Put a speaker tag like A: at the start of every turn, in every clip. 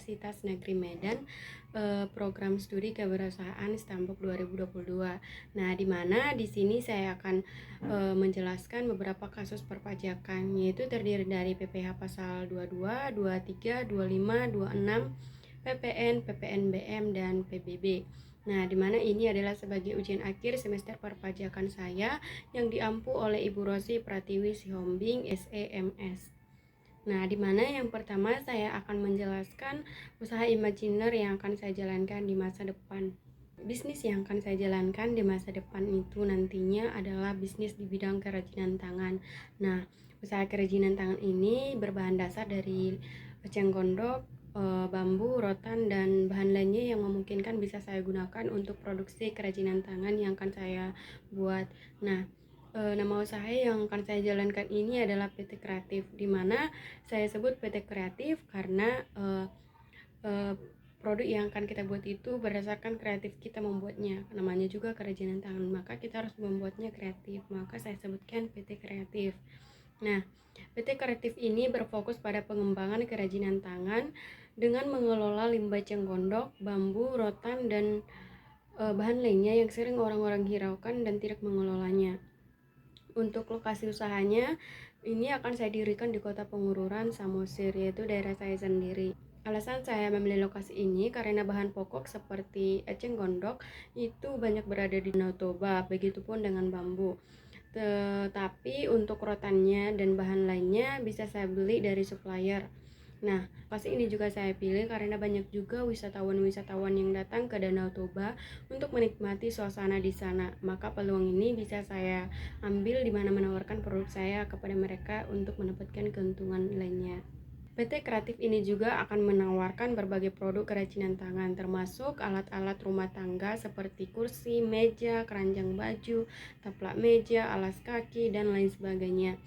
A: Universitas Negeri Medan, program studi kewirausahaan STAMPUK 2022. Nah, di mana di sini saya akan menjelaskan beberapa kasus perpajakan, yaitu terdiri dari PPh pasal 22, 23, 25, 26, PPN, PPNBM, dan PBB. Nah, di mana ini adalah sebagai ujian akhir semester perpajakan saya yang diampu oleh Ibu Rosi Pratiwi Sihombing, SEMS. Nah, di mana yang pertama saya akan menjelaskan usaha imajiner yang akan saya jalankan di masa depan. Bisnis yang akan saya jalankan di masa depan itu nantinya adalah bisnis di bidang kerajinan tangan. Nah, usaha kerajinan tangan ini berbahan dasar dari eceng gondok, bambu, rotan, dan bahan lainnya yang memungkinkan bisa saya gunakan untuk produksi kerajinan tangan yang akan saya buat. Nah, nama usaha yang akan saya jalankan ini adalah PT Kreatif, di mana saya sebut PT Kreatif karena produk yang akan kita buat itu berdasarkan kreatif kita membuatnya. Namanya juga kerajinan tangan, maka kita harus membuatnya kreatif, maka saya sebutkan PT Kreatif. Nah, PT Kreatif ini berfokus pada pengembangan kerajinan tangan dengan mengelola limbah eceng gondok, bambu, rotan, dan bahan lainnya yang sering orang-orang hiraukan dan tidak mengelolanya. Untuk lokasi usahanya, ini akan saya dirikan di Kota Pengururan, Samosir, yaitu daerah saya sendiri. Alasan saya memilih lokasi ini karena bahan pokok seperti eceng gondok itu banyak berada di Danau Toba, begitupun dengan bambu. Tetapi untuk rotannya dan bahan lainnya bisa saya beli dari supplier. Nah, lokasi ini juga saya pilih karena banyak juga wisatawan-wisatawan yang datang ke Danau Toba untuk menikmati suasana di sana. Maka peluang ini bisa saya ambil di mana menawarkan produk saya kepada mereka untuk mendapatkan keuntungan lainnya. PT Kreatif ini juga akan menawarkan berbagai produk kerajinan tangan, termasuk alat-alat rumah tangga seperti kursi, meja, keranjang baju, taplak meja, alas kaki, dan lain sebagainya.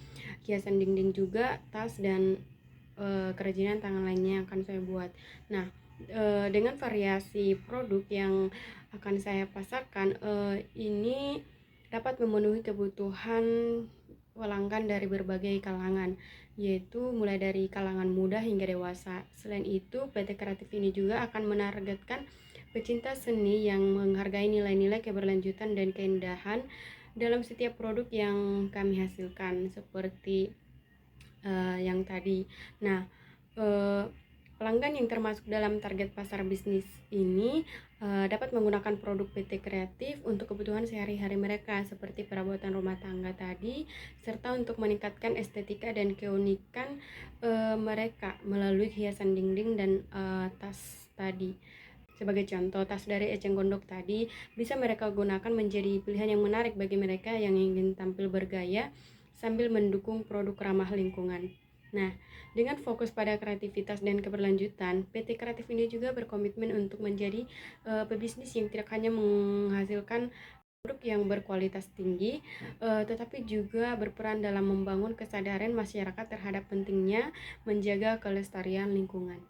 A: Hiasan dinding juga, tas, dan kerajinan tangan lainnya yang akan saya buat. Nah, dengan variasi produk yang akan saya pasarkan, ini dapat memenuhi kebutuhan pelanggan dari berbagai kalangan, yaitu mulai dari kalangan muda hingga dewasa. Selain itu, PT Kreatif ini juga akan menargetkan pecinta seni yang menghargai nilai-nilai keberlanjutan dan keindahan dalam setiap produk yang kami hasilkan, seperti yang tadi. Nah, pelanggan yang termasuk dalam target pasar bisnis ini dapat menggunakan produk PT Kreatif untuk kebutuhan sehari-hari mereka seperti perabotan rumah tangga tadi, serta untuk meningkatkan estetika dan keunikan mereka melalui hiasan dinding dan tas tadi. Sebagai contoh, tas dari eceng gondok tadi bisa mereka gunakan menjadi pilihan yang menarik bagi mereka yang ingin tampil bergaya sambil mendukung produk ramah lingkungan. Nah, dengan fokus pada kreativitas dan keberlanjutan, PT Kreatif ini juga berkomitmen untuk menjadi pebisnis yang tidak hanya menghasilkan produk yang berkualitas tinggi, tetapi juga berperan dalam membangun kesadaran masyarakat terhadap pentingnya menjaga kelestarian lingkungan.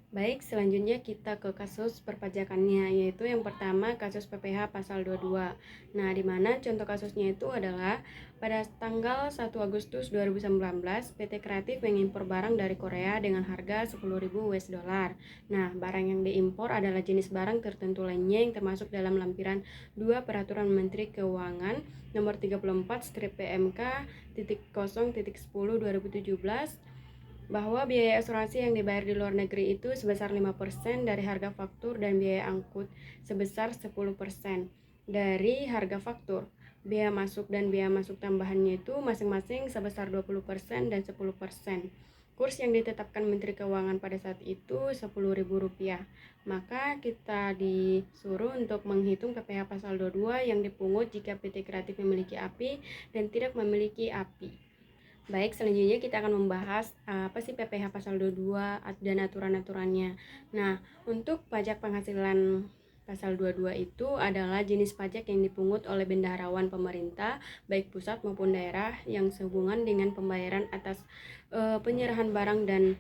A: Baik, selanjutnya kita ke kasus perpajakannya, yaitu yang pertama kasus PPh pasal 22. Nah, di mana contoh kasusnya itu adalah pada tanggal 1 Agustus 2019, PT Kreatif mengimpor barang dari Korea dengan harga 10.000 US dollar. Nah, barang yang diimpor adalah jenis barang tertentu lainnya yang termasuk dalam lampiran 2 Peraturan Menteri Keuangan nomor 34-PMK.0.10/2017 bahwa biaya asuransi yang dibayar di luar negeri itu sebesar 5% dari harga faktur dan biaya angkut sebesar 10% dari harga faktur. Biaya masuk dan biaya masuk tambahannya itu masing-masing sebesar 20% dan 10%. Kurs yang ditetapkan Menteri Keuangan pada saat itu Rp10.000. Maka kita disuruh untuk menghitung PPh pasal 22 yang dipungut jika PT Kreatif memiliki API dan tidak memiliki API. Baik, selanjutnya kita akan membahas apa sih PPh pasal 22 dan aturan-aturannya. Nah, untuk pajak penghasilan pasal 22 itu adalah jenis pajak yang dipungut oleh bendaharawan pemerintah, baik pusat maupun daerah, yang sehubungan dengan pembayaran atas penyerahan barang dan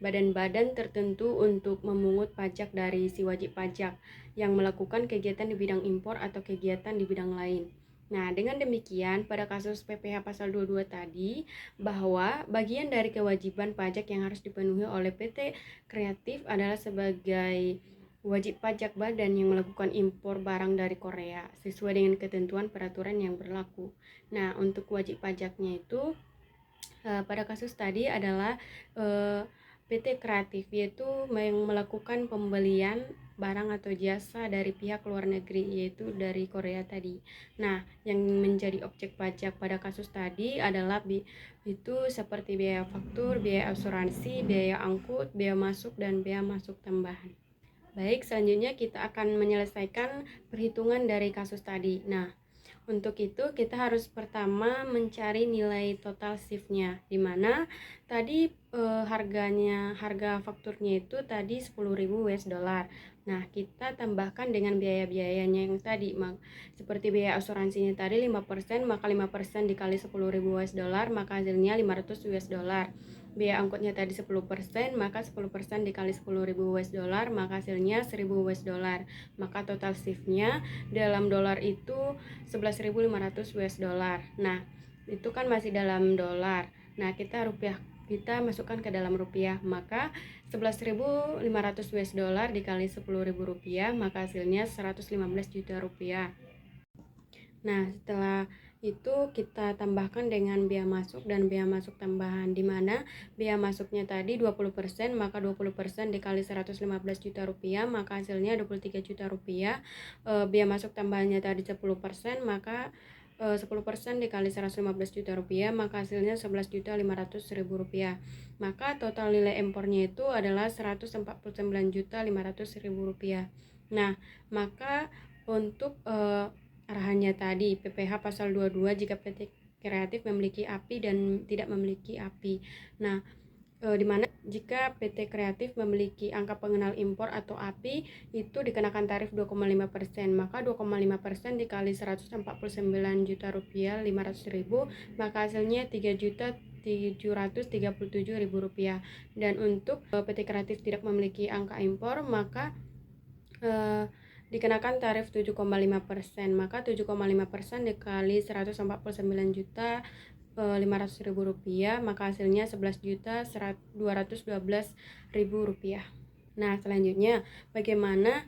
A: badan-badan tertentu untuk memungut pajak dari si wajib pajak yang melakukan kegiatan di bidang impor atau kegiatan di bidang lain. Nah, dengan demikian, pada kasus PPh pasal 22 tadi, bahwa bagian dari kewajiban pajak yang harus dipenuhi oleh PT Kreatif adalah sebagai wajib pajak badan yang melakukan impor barang dari Korea sesuai dengan ketentuan peraturan yang berlaku. Nah, untuk wajib pajaknya itu pada kasus tadi adalah PT Kreatif, yaitu yang melakukan pembelian barang atau jasa dari pihak luar negeri, yaitu dari Korea tadi. Nah, yang menjadi objek pajak pada kasus tadi adalah itu seperti biaya faktur, biaya asuransi, biaya angkut, biaya masuk, dan biaya masuk tambahan. Baik, selanjutnya kita akan menyelesaikan perhitungan dari kasus tadi. Nah, untuk itu kita harus pertama mencari nilai total shiftnya, di mana tadi harga fakturnya itu tadi 10.000 US dollar. Nah, kita tambahkan dengan biaya-biayanya yang tadi, seperti biaya asuransinya tadi 5%, maka 5% dikali 10.000 US dollar, maka hasilnya 500 US dollar. Biaya angkutnya tadi 10%, maka 10% dikali 10.000 US dollar, maka hasilnya 1.000 US dollar. Maka total shiftnya dalam dolar itu 11.500 US dollar. Nah, itu kan masih dalam dolar. Nah, kita masukkan ke dalam rupiah, maka 11.500 US dollar dikali 10.000 rupiah, maka hasilnya 115 juta rupiah. Nah, setelah itu kita tambahkan dengan biaya masuk dan biaya masuk tambahan, di mana biaya masuknya tadi 20%, maka 20% dikali 115 juta rupiah, maka hasilnya 23 juta rupiah. Biaya masuk tambahannya tadi 10%, maka 10% dikali 115 juta rupiah, maka hasilnya 11.500.000 rupiah. Maka total nilai impornya itu adalah 149.500.000 rupiah. Nah, maka untuk arahannya tadi, PPh pasal 22 jika PT Kreatif memiliki API dan tidak memiliki API. Nah, di mana jika PT Kreatif memiliki angka pengenal impor atau API itu dikenakan tarif 2,5%, maka 2,5% dikali 149 juta rupiah 500.000, maka hasilnya 3.737.000 rupiah. Dan untuk PT Kreatif tidak memiliki angka impor, maka dikenakan tarif 7,5%, maka 7,5% dikali 149 juta 500.000 rupiah, maka hasilnya 11.212.000 rupiah. Nah, selanjutnya bagaimana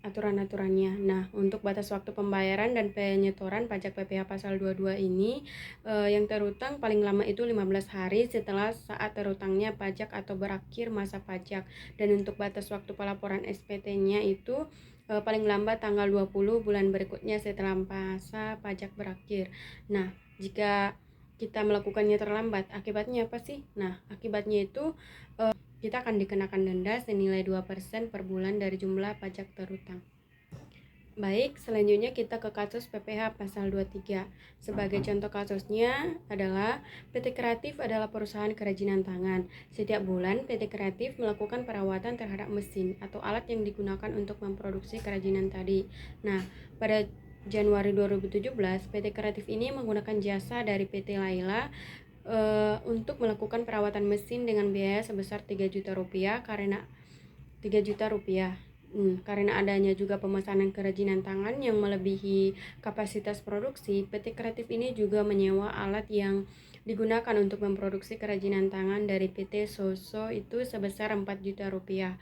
A: aturan-aturannya. Nah, untuk batas waktu pembayaran dan penyetoran pajak PPh pasal 22 ini, yang terutang paling lama itu 15 hari setelah saat terutangnya pajak atau berakhir masa pajak. Dan untuk batas waktu pelaporan SPT-nya itu paling lambat tanggal 20 bulan berikutnya setelah masa pajak berakhir. Nah, jika kita melakukannya terlambat, akibatnya apa sih? Nah, akibatnya itu kita akan dikenakan denda senilai 2% per bulan dari jumlah pajak terutang. Baik, selanjutnya kita ke kasus PPh pasal 23. Sebagai contoh kasusnya adalah PT Kreatif adalah perusahaan kerajinan tangan. Setiap bulan PT Kreatif melakukan perawatan terhadap mesin atau alat yang digunakan untuk memproduksi kerajinan tadi. Nah, pada Januari 2017, PT Kreatif ini menggunakan jasa dari PT Laila untuk melakukan perawatan mesin dengan biaya sebesar 3 juta rupiah karena 3 juta rupiah. Karena adanya juga pemesanan kerajinan tangan yang melebihi kapasitas produksi, PT Kreatif ini juga menyewa alat yang digunakan untuk memproduksi kerajinan tangan dari PT Soso itu sebesar 4 juta rupiah.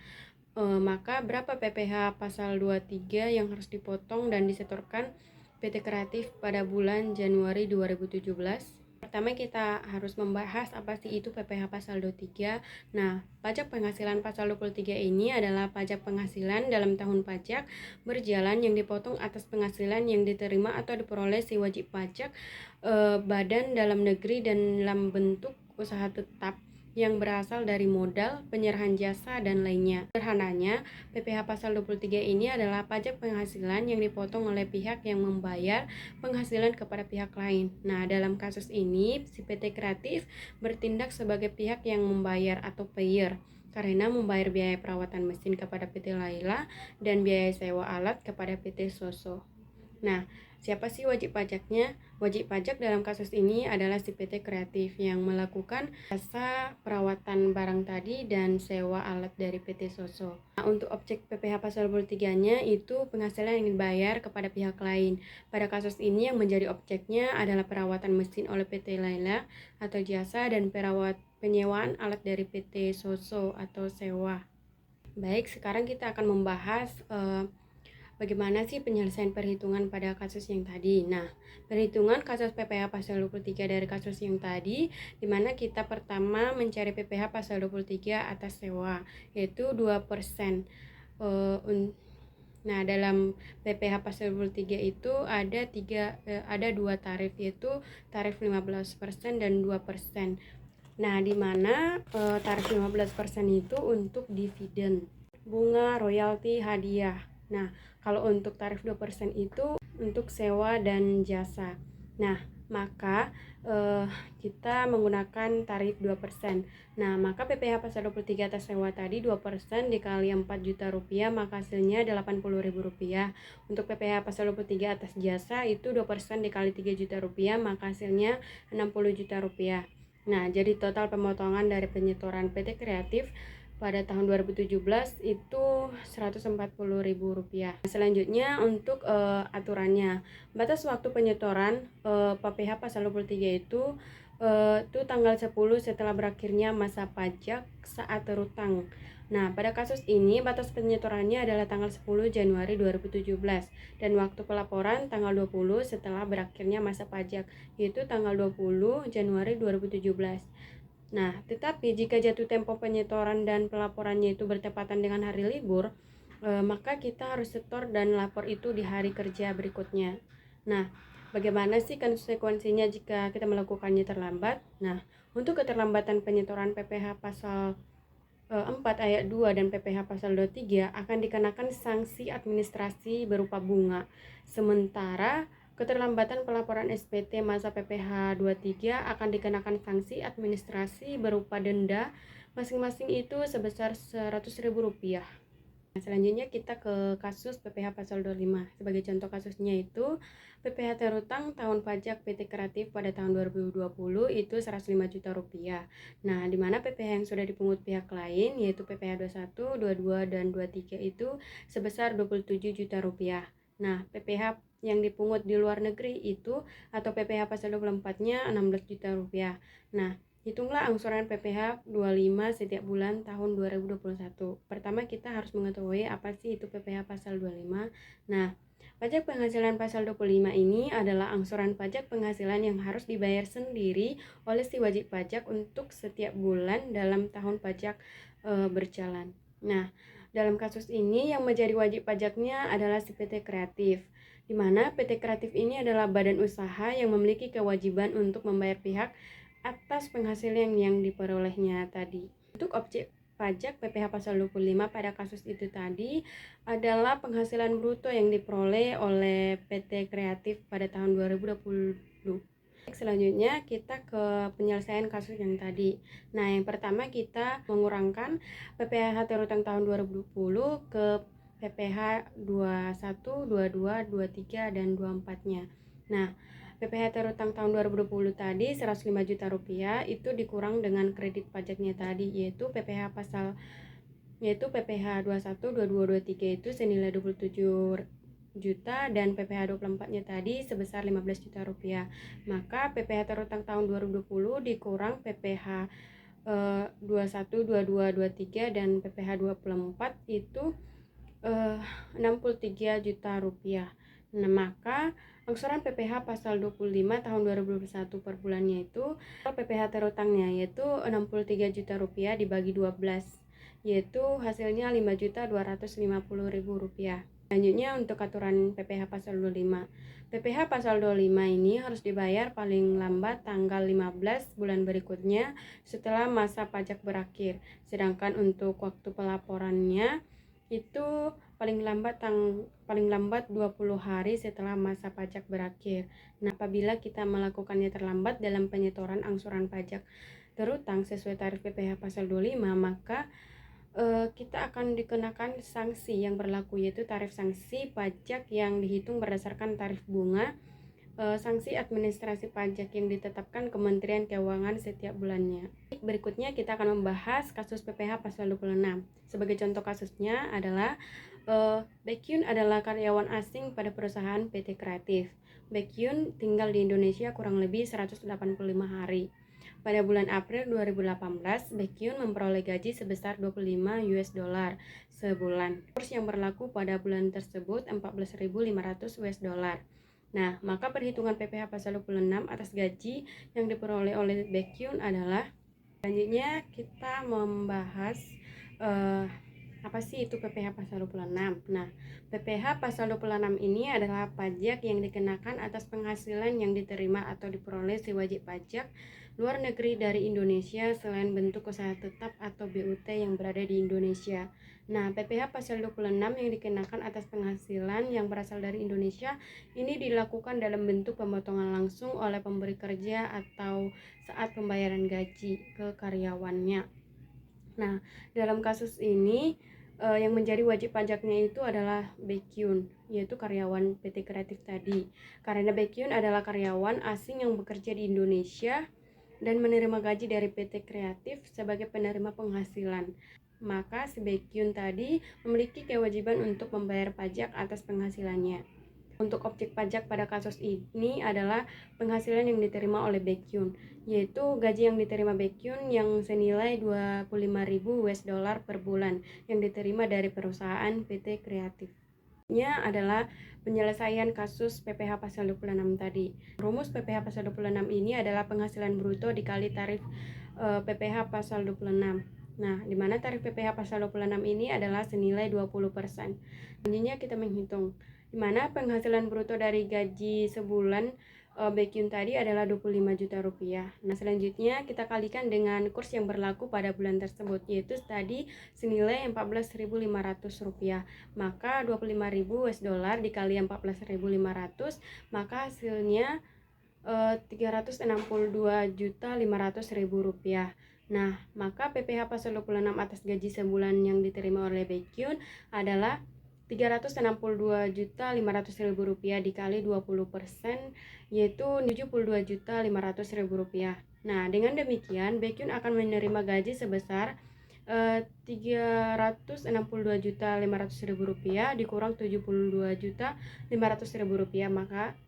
A: Maka berapa PPh pasal 23 yang harus dipotong dan disetorkan PT Kreatif pada bulan Januari 2017? Pertama kita harus membahas apa sih itu PPh pasal 23. Nah, pajak penghasilan pasal 23 ini adalah pajak penghasilan dalam tahun pajak berjalan yang dipotong atas penghasilan yang diterima atau diperoleh si wajib pajak badan dalam negeri dan dalam bentuk usaha tetap yang berasal dari modal, penyerahan jasa, dan lainnya. Sederhananya, PPh pasal 23 ini adalah pajak penghasilan yang dipotong oleh pihak yang membayar penghasilan kepada pihak lain. Nah, dalam kasus ini, si PT Kreatif bertindak sebagai pihak yang membayar atau payer karena membayar biaya perawatan mesin kepada PT Laila dan biaya sewa alat kepada PT Soso. Nah, siapa sih wajib pajaknya? Wajib pajak dalam kasus ini adalah si PT Kreatif yang melakukan jasa perawatan barang tadi dan sewa alat dari PT Soso. Nah, untuk objek PPh pasal 23-nya itu penghasilan yang dibayar kepada pihak lain. Pada kasus ini yang menjadi objeknya adalah perawatan mesin oleh PT Laila atau jasa dan penyewaan alat dari PT Soso atau sewa. Baik, sekarang kita akan membahas bagaimana sih penyelesaian perhitungan pada kasus yang tadi? Nah, perhitungan kasus PPh pasal 23 dari kasus yang tadi, di mana kita pertama mencari PPh pasal 23 atas sewa, yaitu 2%. Nah, dalam PPh pasal 23 itu ada dua tarif, yaitu tarif 15% dan 2%. Nah, di mana tarif 15% itu untuk dividen, bunga, royalti, hadiah. Nah, kalau untuk tarif 2% itu untuk sewa dan jasa. Nah, maka kita menggunakan tarif 2%. Nah, maka PPh pasal 23 atas sewa tadi 2% dikali 4 juta rupiah, maka hasilnya 80.000 rupiah. Untuk PPh pasal 23 atas jasa itu 2% dikali 3 juta rupiah, maka hasilnya 60 juta rupiah. Nah, jadi total pemotongan dari penyetoran PT Kreatif pada tahun 2017 itu Rp140.000. Selanjutnya untuk aturannya, batas waktu penyetoran PPh pasal 23 itu tanggal 10 setelah berakhirnya masa pajak saat terutang. Nah, pada kasus ini batas penyetorannya adalah tanggal 10 Januari 2017 dan waktu pelaporan tanggal 20 setelah berakhirnya masa pajak, yaitu tanggal 20 Januari 2017. Nah, tetapi jika jatuh tempo penyetoran dan pelaporannya itu bertepatan dengan hari libur, maka kita harus setor dan lapor itu di hari kerja berikutnya. Nah, bagaimana sih konsekuensinya jika kita melakukannya terlambat? Nah, untuk keterlambatan penyetoran PPh pasal 4 ayat 2 dan PPh pasal 23 akan dikenakan sanksi administrasi berupa bunga. Sementara keterlambatan pelaporan SPT masa PPh 23 akan dikenakan sanksi administrasi berupa denda, masing-masing itu sebesar Rp100.000. Selanjutnya kita ke kasus PPh pasal 25. Sebagai contoh kasusnya itu PPh terutang tahun pajak PT Kreatif pada tahun 2020 itu 105 juta rupiah. Nah, di mana PPh yang sudah dipungut pihak lain yaitu PPh 21, 22 dan 23 itu sebesar 27 juta rupiah. Nah, PPh yang dipungut di luar negeri itu atau PPh pasal 24-nya 16 juta rupiah. Nah, hitunglah angsuran PPh 25 setiap bulan tahun 2021. Pertama kita harus mengetahui apa sih itu PPh pasal 25. Nah, pajak penghasilan pasal 25 ini adalah angsuran pajak penghasilan yang harus dibayar sendiri oleh si wajib pajak untuk setiap bulan dalam tahun pajak berjalan. Nah, dalam kasus ini yang menjadi wajib pajaknya adalah si PT Kreatif, di mana PT Kreatif ini adalah badan usaha yang memiliki kewajiban untuk membayar pihak atas penghasilan yang diperolehnya tadi. Untuk objek pajak PPh pasal 25 pada kasus itu tadi adalah penghasilan bruto yang diperoleh oleh PT Kreatif pada tahun 2020. Selanjutnya kita ke penyelesaian kasus yang tadi. Nah, yang pertama kita mengurangkan PPh terutang tahun 2020 ke PPh 21, 22, 23 dan 24-nya. Nah, PPh terutang tahun 2020 tadi 105 juta rupiah itu dikurang dengan kredit pajaknya tadi yaitu PPh 21, 22, 23 itu senilai 27 juta dan PPh 24-nya tadi sebesar 15 juta rupiah. Maka PPh terutang tahun 2020 dikurang PPh 21, 22, 23 dan PPh 24 itu 63 juta rupiah. Nah, maka angsuran PPh pasal 25 tahun 2021 per bulannya itu PPh terutangnya yaitu 63 juta rupiah dibagi 12 yaitu hasilnya 5.250.000 rupiah. Selanjutnya untuk aturan PPh pasal 25. PPh pasal 25 ini harus dibayar paling lambat tanggal 15 bulan berikutnya setelah masa pajak berakhir. Sedangkan untuk waktu pelaporannya itu paling lambat 20 hari setelah masa pajak berakhir. Nah, apabila kita melakukannya terlambat dalam penyetoran angsuran pajak terutang sesuai tarif PPh pasal 25, maka kita akan dikenakan sanksi yang berlaku, yaitu tarif sanksi pajak yang dihitung berdasarkan tarif bunga, sanksi administrasi pajak yang ditetapkan Kementerian Keuangan setiap bulannya. Berikutnya kita akan membahas kasus PPh pasal 26. Sebagai contoh kasusnya adalah Baekhyun adalah karyawan asing pada perusahaan PT Kreatif. Baekhyun tinggal di Indonesia kurang lebih 185 hari. Pada bulan April 2018, Baekhyun memperoleh gaji sebesar 25 US dollar sebulan. Kurs yang berlaku pada bulan tersebut 14.500 US dollar. Nah, maka perhitungan PPh pasal 26 atas gaji yang diperoleh oleh Baekhyun adalah, selanjutnya kita membahas apa sih itu PPh pasal 26. Nah, PPh pasal 26 ini adalah pajak yang dikenakan atas penghasilan yang diterima atau diperoleh si wajib pajak luar negeri dari Indonesia selain bentuk usaha tetap atau BUT yang berada di Indonesia. Nah, PPh pasal 26 yang dikenakan atas penghasilan yang berasal dari Indonesia ini dilakukan dalam bentuk pemotongan langsung oleh pemberi kerja atau saat pembayaran gaji ke karyawannya. Nah, dalam kasus ini yang menjadi wajib pajaknya itu adalah Baekhyun, yaitu karyawan PT Kreatif tadi. Karena Baekhyun adalah karyawan asing yang bekerja di Indonesia dan menerima gaji dari PT Kreatif sebagai penerima penghasilan, maka si Baekhyun tadi memiliki kewajiban untuk membayar pajak atas penghasilannya. Untuk objek pajak pada kasus ini adalah penghasilan yang diterima oleh Baekhyun, yaitu gaji yang diterima Baekhyun yang senilai 25.000 US dollar per bulan yang diterima dari perusahaan PT Kreatif. Nya adalah penyelesaian kasus PPh pasal 26 tadi. Rumus PPh pasal 26 ini adalah penghasilan bruto dikali tarif PPh pasal 26. Nah, di mana tarif PPh pasal 26 ini adalah senilai 20%. Selanjutnya kita menghitung di mana penghasilan bruto dari gaji sebulan Baekhyun tadi adalah 25 juta rupiah. Nah, selanjutnya kita kalikan dengan kurs yang berlaku pada bulan tersebut, yaitu tadi senilai 14.500 rupiah. Maka 25.000 US dollar dikali 14.500, maka hasilnya 362.500.000 rupiah. Nah, maka PPh pasal 26 atas gaji sebulan yang diterima oleh Baekhyun adalah 362.500.000 rupiah dikali 20%, yaitu 72.500.000 rupiah. Nah, dengan demikian Baekhyun akan menerima gaji sebesar 362.500.000 rupiah dikurang 72.500.000 rupiah, maka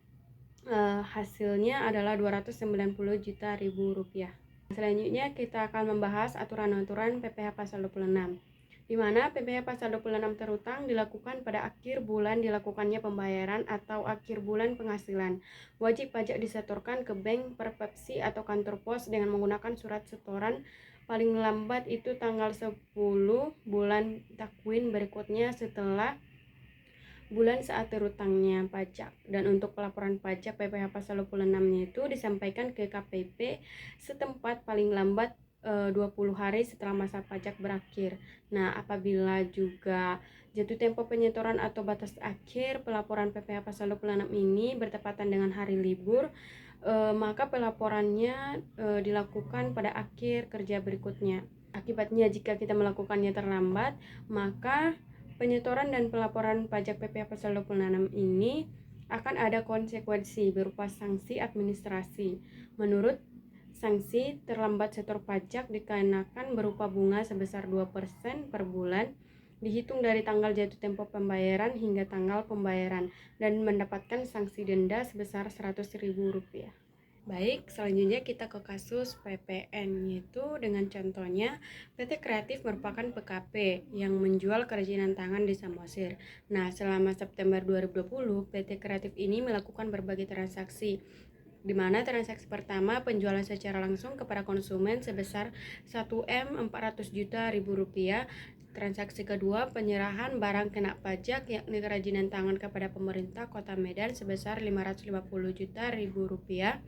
A: hasilnya adalah 290 juta rupiah. Selanjutnya kita akan membahas aturan-aturan PPh pasal 26, di mana PPh pasal 26 terutang dilakukan pada akhir bulan dilakukannya pembayaran atau akhir bulan penghasilan. Wajib pajak disetorkan ke bank, perpepsi atau kantor pos dengan menggunakan surat setoran paling lambat itu tanggal 10 bulan takwin berikutnya setelah bulan saat terutangnya pajak. Dan untuk pelaporan pajak PPh pasal 26-nya itu disampaikan ke KPP setempat paling lambat 20 hari setelah masa pajak berakhir. Nah, apabila juga jatuh tempo penyetoran atau batas akhir pelaporan PPh pasal 26 ini bertepatan dengan hari libur, maka pelaporannya dilakukan pada akhir kerja berikutnya. Akibatnya jika kita melakukannya terlambat, maka penyetoran dan pelaporan pajak PPh pasal 26 ini akan ada konsekuensi berupa sanksi administrasi. Menurut sanksi, terlambat setor pajak dikenakan berupa bunga sebesar 2% per bulan dihitung dari tanggal jatuh tempo pembayaran hingga tanggal pembayaran dan mendapatkan sanksi denda sebesar Rp100.000. Baik, selanjutnya kita ke kasus PPN, yaitu dengan contohnya PT Kreatif merupakan PKP yang menjual kerajinan tangan di Samosir. Nah, selama September 2020, PT Kreatif ini melakukan berbagai transaksi, di mana transaksi pertama penjualan secara langsung kepada konsumen sebesar 1.400 juta rupiah. Transaksi kedua penyerahan barang kena pajak yakni kerajinan tangan kepada pemerintah Kota Medan sebesar 550 juta rupiah.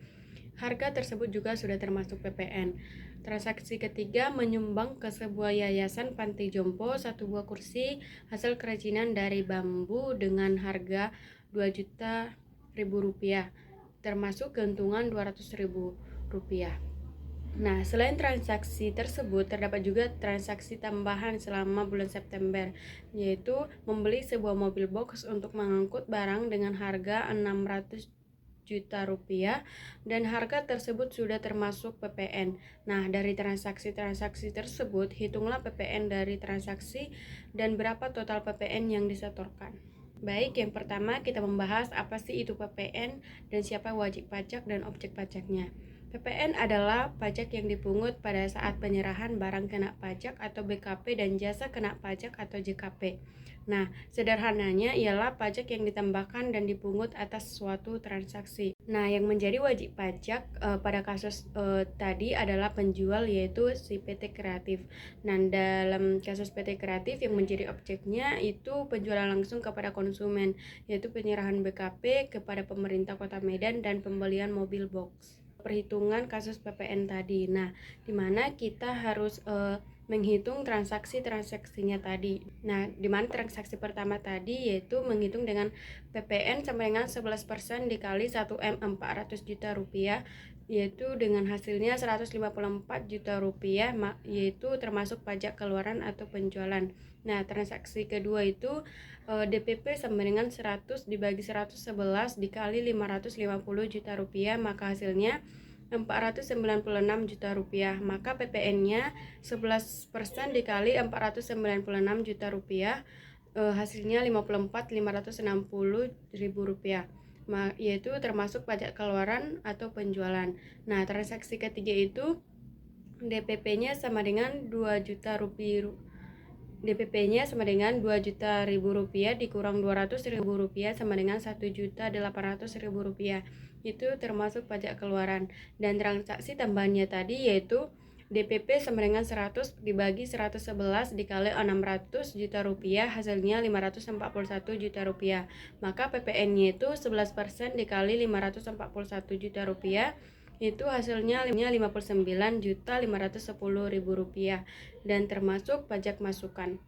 A: Harga tersebut juga sudah termasuk PPN. Transaksi ketiga menyumbang ke sebuah yayasan panti jompo satu buah kursi hasil kerajinan dari bambu dengan harga 2 juta rupiah, termasuk keuntungan 200.000 rupiah. Nah, selain transaksi tersebut, terdapat juga transaksi tambahan selama bulan September, yaitu membeli sebuah mobil box untuk mengangkut barang dengan harga 600 juta rupiah dan harga tersebut sudah termasuk PPN. Nah, dari transaksi-transaksi tersebut, hitunglah PPN dari transaksi dan berapa total PPN yang disetorkan. Baik, yang pertama kita membahas apa sih itu PPN dan siapa wajib pajak dan objek pajaknya. PPN adalah pajak yang dipungut pada saat penyerahan barang kena pajak atau BKP dan jasa kena pajak atau JKP. Nah, sederhananya ialah pajak yang ditambahkan dan dipungut atas suatu transaksi. Nah, yang menjadi wajib pajak pada kasus tadi adalah penjual, yaitu si PT Kreatif. Nah, dalam kasus PT Kreatif yang menjadi objeknya itu penjualan langsung kepada konsumen, yaitu penyerahan BKP kepada pemerintah Kota Medan dan pembelian mobil box. Perhitungan kasus PPN tadi. Nah, di mana kita harus menghitung transaksi-transaksinya tadi. Nah, di mana transaksi pertama tadi yaitu menghitung dengan PPN sampai dengan 11% dikali 1M 400 juta rupiah, yaitu dengan hasilnya 154 juta rupiah, yaitu termasuk pajak keluaran atau penjualan. Nah, transaksi kedua itu DPP sama dengan 100 dibagi 111 dikali 550 juta rupiah, maka hasilnya 496 juta rupiah. Maka PPN-nya 11% dikali 496 juta rupiah, hasilnya 54.560 ribu rupiah, yaitu termasuk pajak keluaran atau penjualan. Nah, transaksi ketiga itu DPP-nya sama dengan 2 juta rupiah. DPP-nya sama dengan 2 juta ribu rupiah dikurang 200 ribu rupiah sama dengan 1.800.000 rupiah. Itu termasuk pajak keluaran. Dan transaksi tambahannya tadi yaitu DPP sama dengan 100 dibagi 111 dikali 600 juta rupiah, hasilnya 541 juta rupiah. Maka PPN-nya itu 11% dikali 541 juta rupiah, itu hasilnya 59.510.000 rupiah dan termasuk pajak masukan.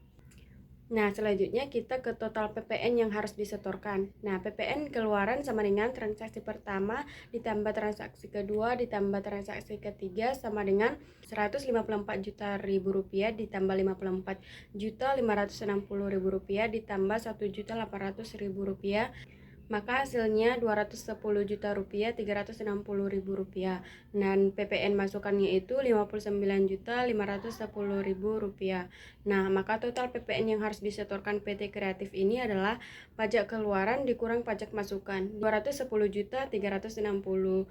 A: Nah, selanjutnya kita ke total PPN yang harus disetorkan. Nah, PPN keluaran sama dengan transaksi pertama ditambah transaksi kedua ditambah transaksi ketiga sama dengan 154 juta ribu rupiah ditambah 54 juta 560.000 rupiah ditambah 1.800.000 rupiah, maka hasilnya 210 juta rupiah 360.000 rupiah. Dan PPN masukannya itu 59 juta 510.000 rupiah. Nah, maka total PPN yang harus disetorkan PT Kreatif ini adalah pajak keluaran dikurang pajak masukan 210 juta 360.000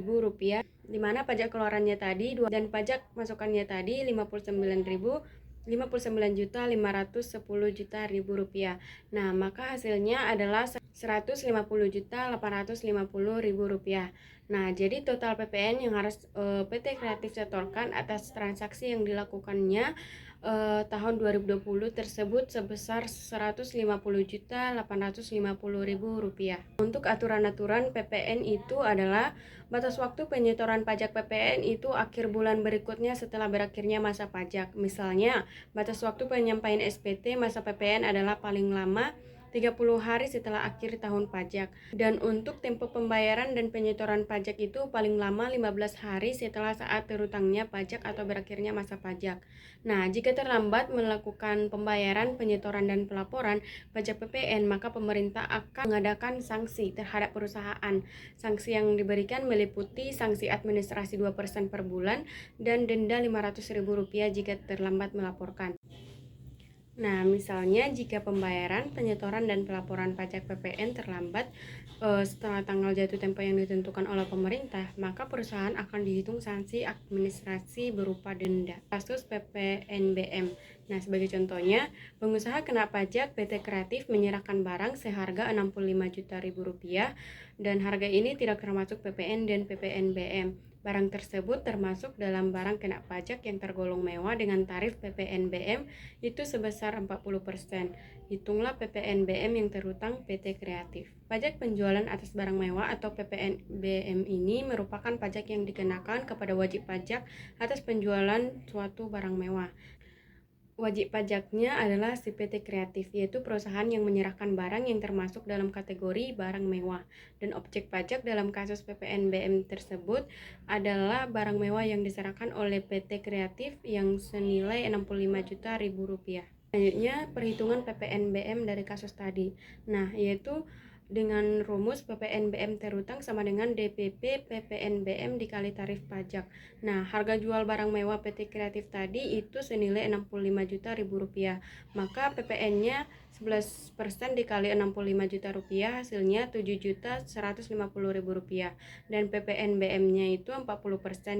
A: rupiah, di mana pajak keluarannya tadi dan pajak masukannya tadi 59 juta 510 juta ribu rupiah. Nah, maka hasilnya adalah 150 juta 850 ribu rupiah. Nah, jadi total PPN yang harus PT Kreatif setorkan atas transaksi yang dilakukannya tahun 2020 tersebut sebesar 150 juta 850 ribu rupiah. Untuk aturan-aturan PPN itu adalah batas waktu penyetoran pajak PPN itu akhir bulan berikutnya setelah berakhirnya masa pajak. Misalnya, batas waktu penyampaian SPT masa PPN adalah paling lama 30 hari setelah akhir tahun pajak. Dan untuk tempo pembayaran dan penyetoran pajak itu paling lama 15 hari setelah saat terutangnya pajak atau berakhirnya masa pajak. Nah, jika terlambat melakukan pembayaran, penyetoran, dan pelaporan pajak PPN, maka pemerintah akan mengadakan sanksi terhadap perusahaan. Sanksi yang diberikan meliputi sanksi administrasi 2% per bulan dan denda Rp500.000 jika terlambat melaporkan. Nah, misalnya jika pembayaran, penyetoran, dan pelaporan pajak PPN terlambat setelah tanggal jatuh tempo yang ditentukan oleh pemerintah, maka perusahaan akan dihitung sanksi administrasi berupa denda. Kasus PPNBM. Nah, sebagai contohnya, pengusaha kena pajak PT Kreatif menyerahkan barang seharga 65 juta ribu rupiah dan harga ini tidak termasuk PPN dan PPNBM. Barang tersebut termasuk dalam barang kena pajak yang tergolong mewah dengan tarif PPNBM itu sebesar 40%. Hitunglah PPNBM yang terutang PT Kreatif. Pajak penjualan atas barang mewah atau PPNBM ini merupakan pajak yang dikenakan kepada wajib pajak atas penjualan suatu barang mewah. Wajib pajaknya adalah si PT Kreatif, yaitu perusahaan yang menyerahkan barang yang termasuk dalam kategori barang mewah. Dan objek pajak dalam kasus PPNBM tersebut adalah barang mewah yang diserahkan oleh PT Kreatif yang senilai 65 juta ribu rupiah. Selanjutnya, perhitungan PPNBM dari kasus tadi. Nah, yaitu dengan rumus PPNBM terhutang sama dengan DPP PPNBM dikali tarif pajak. Nah, harga jual barang mewah PT Kreatif tadi itu senilai 65 juta ribu rupiah. Maka PPN-nya 11% dikali 65 juta rupiah hasilnya 7 juta 150 ribu rupiah. Dan PPNBM-nya itu 40%,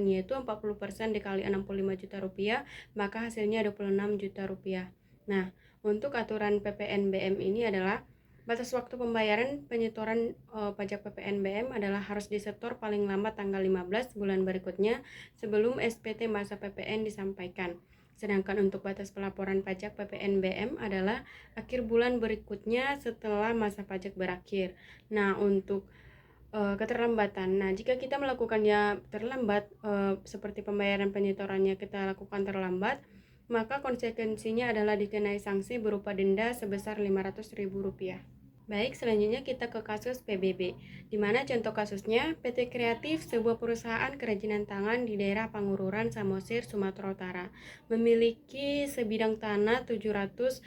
A: yaitu 40% dikali 65 juta rupiah, maka hasilnya 26 juta rupiah. Nah, untuk aturan PPNBM ini adalah batas waktu pembayaran penyetoran pajak PPNBM adalah harus disetor paling lambat tanggal 15 bulan berikutnya sebelum SPT masa PPN disampaikan. Sedangkan untuk batas pelaporan pajak PPNBM adalah akhir bulan berikutnya setelah masa pajak berakhir. Nah, untuk keterlambatan. Nah, jika kita melakukannya terlambat, seperti pembayaran penyetorannya kita lakukan terlambat, maka konsekuensinya adalah dikenai sanksi berupa denda sebesar Rp500.000. Baik, selanjutnya kita ke kasus PBB, di mana contoh kasusnya PT Kreatif, sebuah perusahaan kerajinan tangan di daerah Pangururan, Samosir, Sumatera Utara, memiliki sebidang tanah 700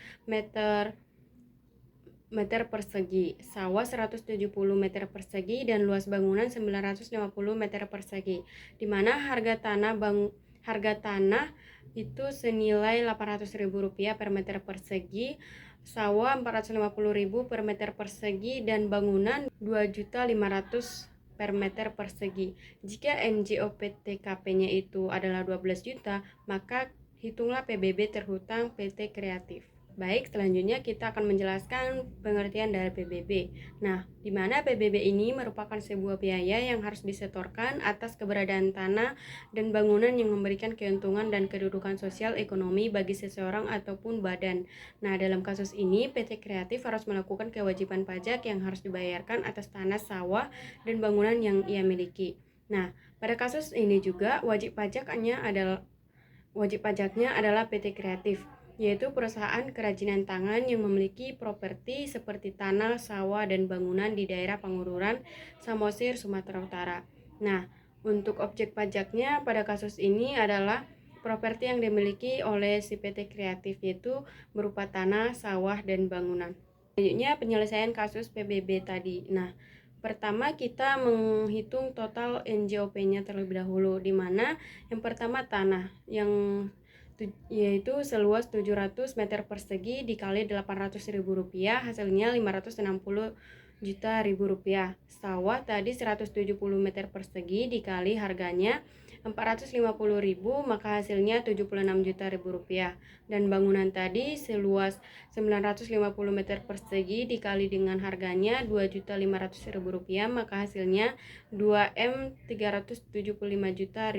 A: meter persegi, sawah 170 meter persegi, dan luas bangunan 950 meter persegi, di mana harga tanah itu senilai Rp800.000 per meter persegi, sawah Rp450.000 per meter persegi, dan bangunan Rp2.500.000 per meter persegi. Jika NJOP-TKP-nya itu adalah 12 juta, maka hitunglah PBB terhutang PT Kreatif. Baik, selanjutnya kita akan menjelaskan pengertian dari PBB. Nah, di mana PBB ini merupakan sebuah biaya yang harus disetorkan atas keberadaan tanah dan bangunan yang memberikan keuntungan dan kedudukan sosial ekonomi bagi seseorang ataupun badan. Nah, dalam kasus ini PT Kreatif harus melakukan kewajiban pajak yang harus dibayarkan atas tanah, sawah, dan bangunan yang ia miliki. Nah, pada kasus ini juga wajib pajaknya adalah PT Kreatif, yaitu perusahaan kerajinan tangan yang memiliki properti seperti tanah, sawah, dan bangunan di daerah Pangururan, Samosir, Sumatera Utara. Nah, untuk objek pajaknya pada kasus ini adalah properti yang dimiliki oleh si PT Kreatif, yaitu berupa tanah, sawah, dan bangunan. Selanjutnya penyelesaian kasus PBB tadi. Nah, pertama kita menghitung total NJOP-nya terlebih dahulu, di mana yang pertama tanah yaitu seluas 700 meter persegi dikali Rp800.000 hasilnya Rp560 juta. Sawah tadi 170 meter persegi dikali harganya Rp450.000 maka hasilnya Rp76 juta. Dan bangunan tadi seluas 950 meter persegi dikali dengan harganya Rp2.500.000 maka hasilnya Rp2M375 juta.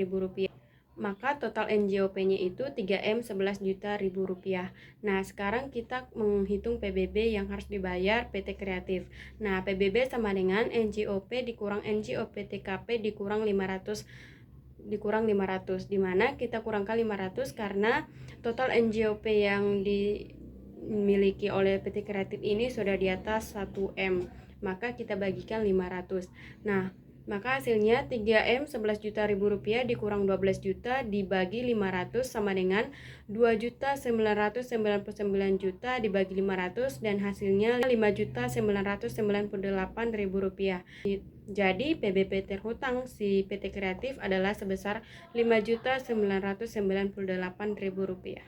A: Maka total NJOP-nya itu 3M 11 juta ribu rupiah. Nah, sekarang kita menghitung PBB yang harus dibayar PT Kreatif. Nah, PBB sama dengan NJOP dikurang NJOP TKP dikurang 500, di mana kita kurangkan 500 karena total NJOP yang dimiliki oleh PT Kreatif ini sudah di atas 1M. Maka kita bagikan 500. Nah, maka hasilnya 3M 11 juta ribu rupiah dikurang 12 juta dibagi 500 sama dengan 2.999 juta dibagi 500 dan hasilnya 5.998 ribu rupiah. Jadi PBB terhutang si PT Kreatif adalah sebesar 5.998 ribu rupiah.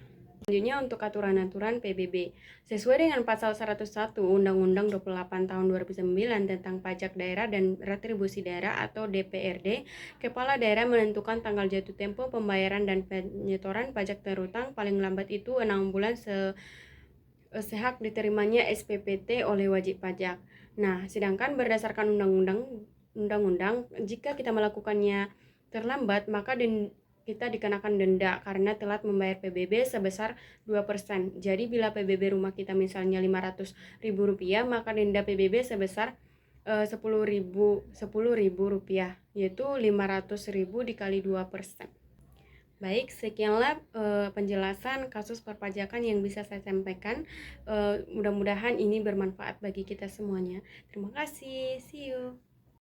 A: Selanjutnya untuk aturan-aturan PBB. Sesuai dengan pasal 101 Undang-Undang 28 tahun 2009 tentang pajak daerah dan retribusi daerah atau DPRD, kepala daerah menentukan tanggal jatuh tempo pembayaran dan penyetoran pajak terhutang paling lambat itu 6 bulan sehak diterimanya SPPT oleh wajib pajak. Nah, sedangkan berdasarkan undang-undang, jika kita melakukannya terlambat, maka kita dikenakan denda karena telat membayar PBB sebesar 2%. Jadi bila PBB rumah kita misalnya Rp500.000, maka denda PBB sebesar Rp10.000, yaitu Rp500.000 dikali 2%. Baik, sekianlah penjelasan kasus perpajakan yang bisa saya sampaikan. Mudah-mudahan ini bermanfaat bagi kita semuanya. Terima kasih, see you.